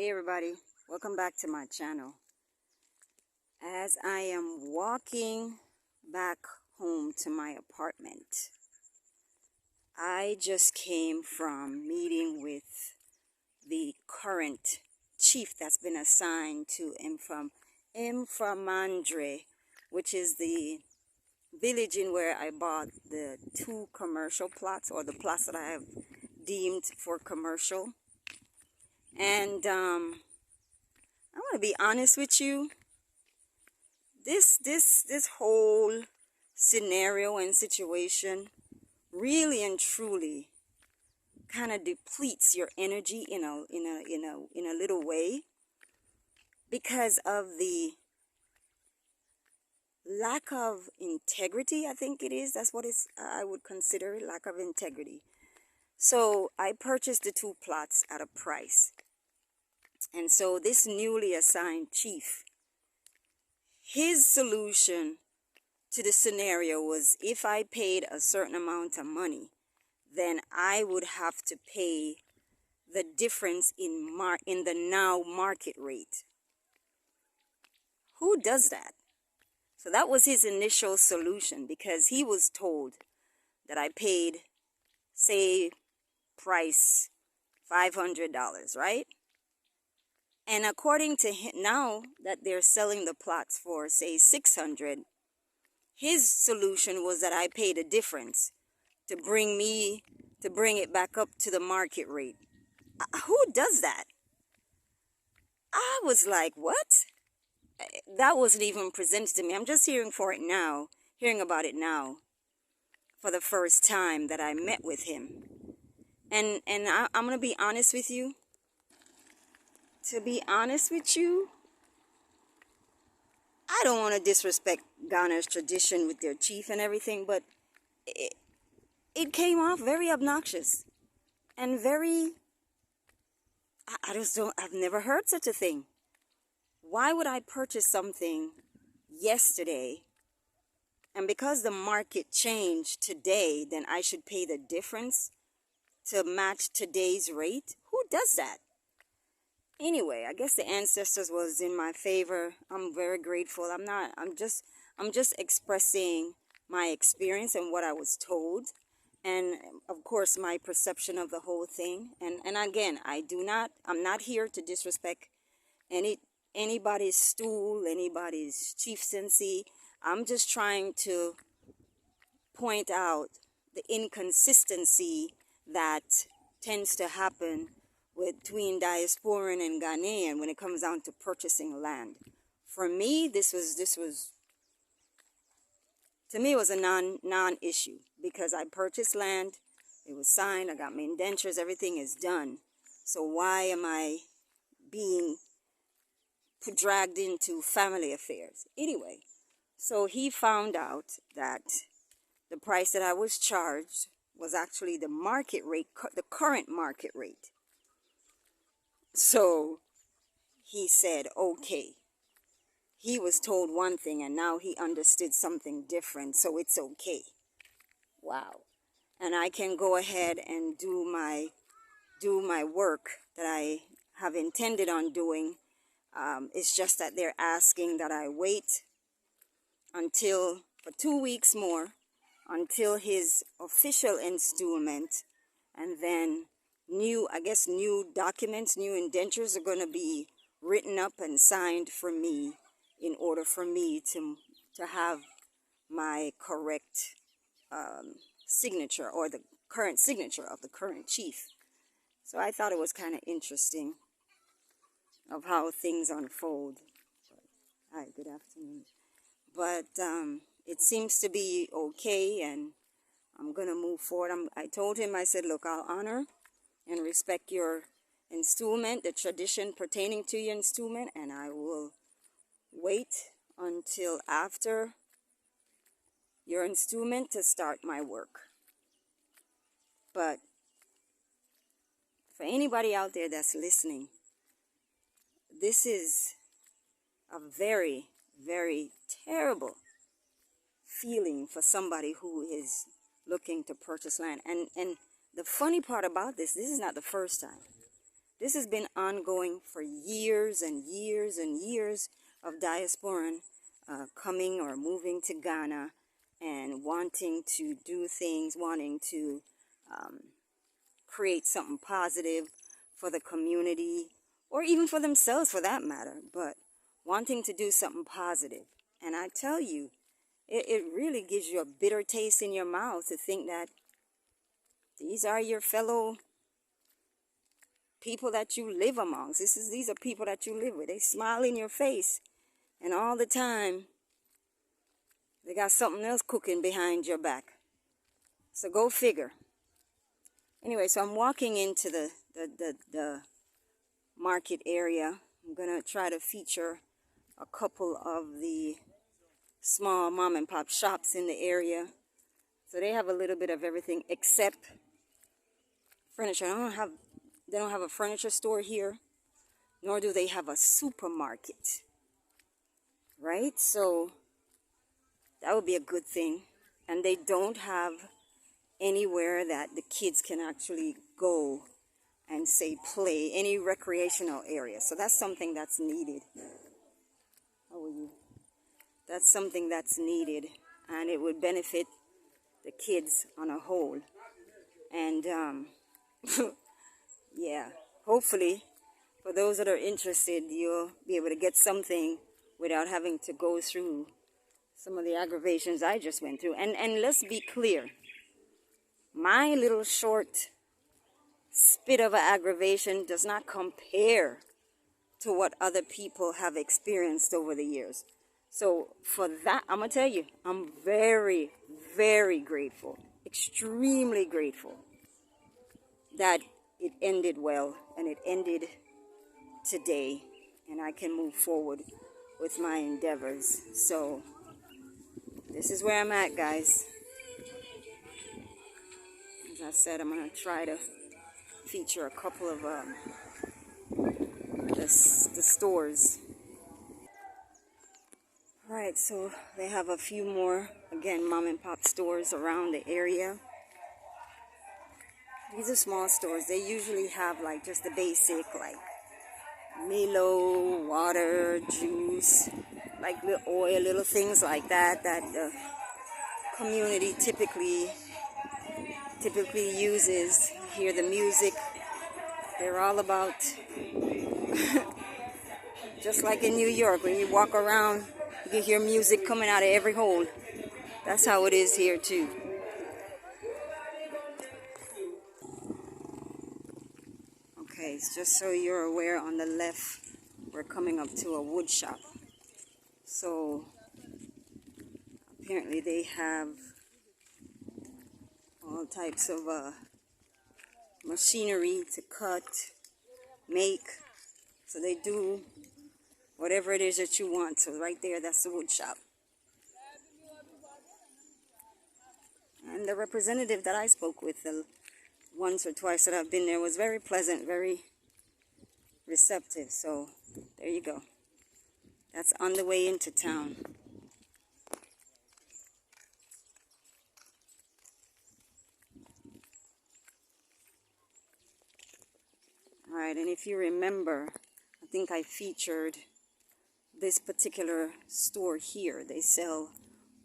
Hey everybody, welcome back to my channel. As I am walking back home to my apartment, I just came from meeting with the current chief that's been assigned to Mframandwe, which is the village in where I bought the 2 commercial plots, or the plots that I have deemed for commercial. And I want to be honest with you. This whole scenario and situation really and truly kind of depletes your energy in a little way, because of the lack of integrity. I think it is. That's what I would consider it, lack of integrity. So I purchased the 2 plots at a price. And so this newly assigned chief, his solution to the scenario was, if I paid a certain amount of money, then I would have to pay the difference in the now market rate. Who does that? So that was his initial solution, because he was told that I paid, say, price $500, right? And according to him, now that they're selling the plots for, say, $600, his solution was that I paid a difference to bring it back up to the market rate. Who does that? I was like, what? That wasn't even presented to me. I'm just hearing about it now, for the first time that I met with him. And I'm going to be honest with you. To be honest with you, I don't want to disrespect Ghana's tradition with their chief and everything, but it came off very obnoxious and very, I've never heard such a thing. Why would I purchase something yesterday, and because the market changed today, then I should pay the difference to match today's rate? Who does that? Anyway, I guess the ancestors was in my favor. I'm very grateful. I'm just expressing my experience and what I was told, and of course my perception of the whole thing. And again, I'm not here to disrespect anybody's stool, anybody's chieftaincy. I'm just trying to point out the inconsistency that tends to happen between diasporan and Ghanaian when it comes down to purchasing land. For me, this was to me, it was a non-issue, because I purchased land, it was signed, I got my indentures, everything is done. So why am I being dragged into family affairs? Anyway, so he found out that the price that I was charged was actually the market rate, the current market rate. So he said, okay. He was told one thing, and now he understood something different, so it's okay. Wow. And I can go ahead and do my work that I have intended on doing. It's just that they're asking that I wait for 2 weeks more, until his official installment, and then new documents, new indentures are going to be written up and signed for me, in order for me to have my correct signature, or the current signature of the current chief. So I thought it was kind of interesting of how things unfold. Hi, good afternoon. But it seems to be okay, and I'm going to move forward. I told him, I said, look, I'll honor and respect your installment, the tradition pertaining to your installment, and I will wait until after your installment to start my work. But for anybody out there that's listening, this is a very, very terrible feeling for somebody who is looking to purchase land. And the funny part about this is not the first time. This has been ongoing for years and years and years of diasporan coming or moving to Ghana and wanting to do things, wanting to create something positive for the community or even for themselves for that matter, but wanting to do something positive. And I tell you, it really gives you a bitter taste in your mouth to think that these are your fellow people that you live amongst. These are people that you live with. They smile in your face, and all the time they got something else cooking behind your back. So go figure. Anyway, so I'm walking into the market area. I'm gonna try to feature a couple of the small mom and pop shops in the area. So they have a little bit of everything except furniture. They don't have a furniture store here, nor do they have a supermarket. Right? So that would be a good thing. And they don't have anywhere that the kids can actually go and say play, any recreational area. So that's something that's needed. How are you? That's something that's needed, and it would benefit the kids on a whole. And yeah, hopefully for those that are interested, you'll be able to get something without having to go through some of the aggravations I just went through. And let's be clear, my little short spit of an aggravation does not compare to what other people have experienced over the years. So for that, I'm going to tell you, I'm very, very grateful, extremely grateful that it ended well and it ended today and I can move forward with my endeavors. So this is where I'm at, guys. As I said, I'm going to try to feature a couple of the stores. Alright, so they have a few more, again, mom and pop stores around the area. These are small stores. They usually have like just the basic, like Milo, water, juice, like the oil, little things like that the community typically uses. You hear the music. They're all about, just like in New York, when you walk around, you can hear music coming out of every hole. That's how it is here too. Okay, just so you're aware, on the left, we're coming up to a wood shop. So apparently they have all types of machinery to cut, make. So they do whatever it is that you want. So right there, that's the wood shop. And the representative that I spoke with the once or twice that I've been there was very pleasant, very receptive. So there you go. That's on the way into town. Alright, and if you remember, I think I featured this particular store here. They sell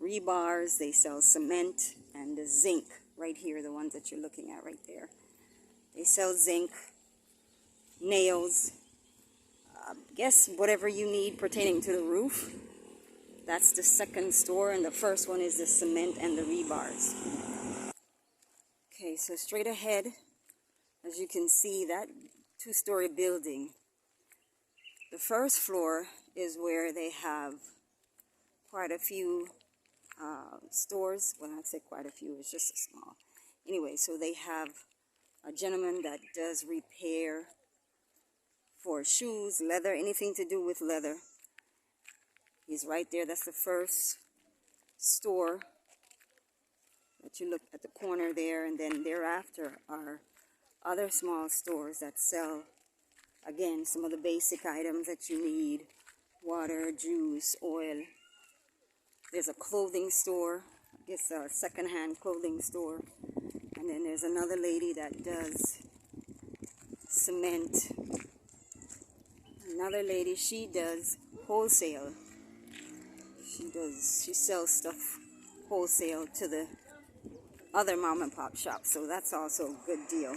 rebars, they sell cement, and the zinc right here, the ones that you're looking at right there. They sell zinc, nails, guess whatever you need pertaining to the roof. That's the second store, and the first one is the cement and the rebars. Okay, so straight ahead, as you can see, that two-story building, the first floor is where they have quite a few stores. Well, I'd say quite a few, it's just a small. Anyway, so they have a gentleman that does repair for shoes, leather, anything to do with leather. He's right there. That's the first store that you look at the corner there, and then thereafter are other small stores that sell, again, some of the basic items that you need: water, juice, oil. There's a clothing store, I guess a second-hand clothing store. And then there's another lady that does cement. Another lady, she does wholesale. She sells stuff wholesale to the other mom and pop shops, so that's also a good deal.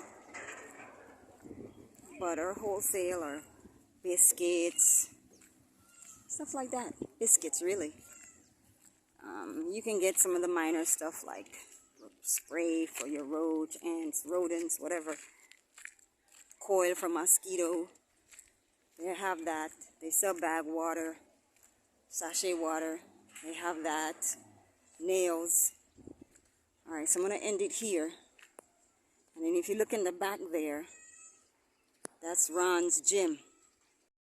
Butter wholesale or biscuits, stuff like that. Biscuits, really. You can get some of the minor stuff like spray for your roach, ants, rodents, whatever. Coil for mosquito. They have that. They sell bag water, sachet water. They have that. Nails. Alright, so I'm going to end it here. And then if you look in the back there, that's Ron's gym.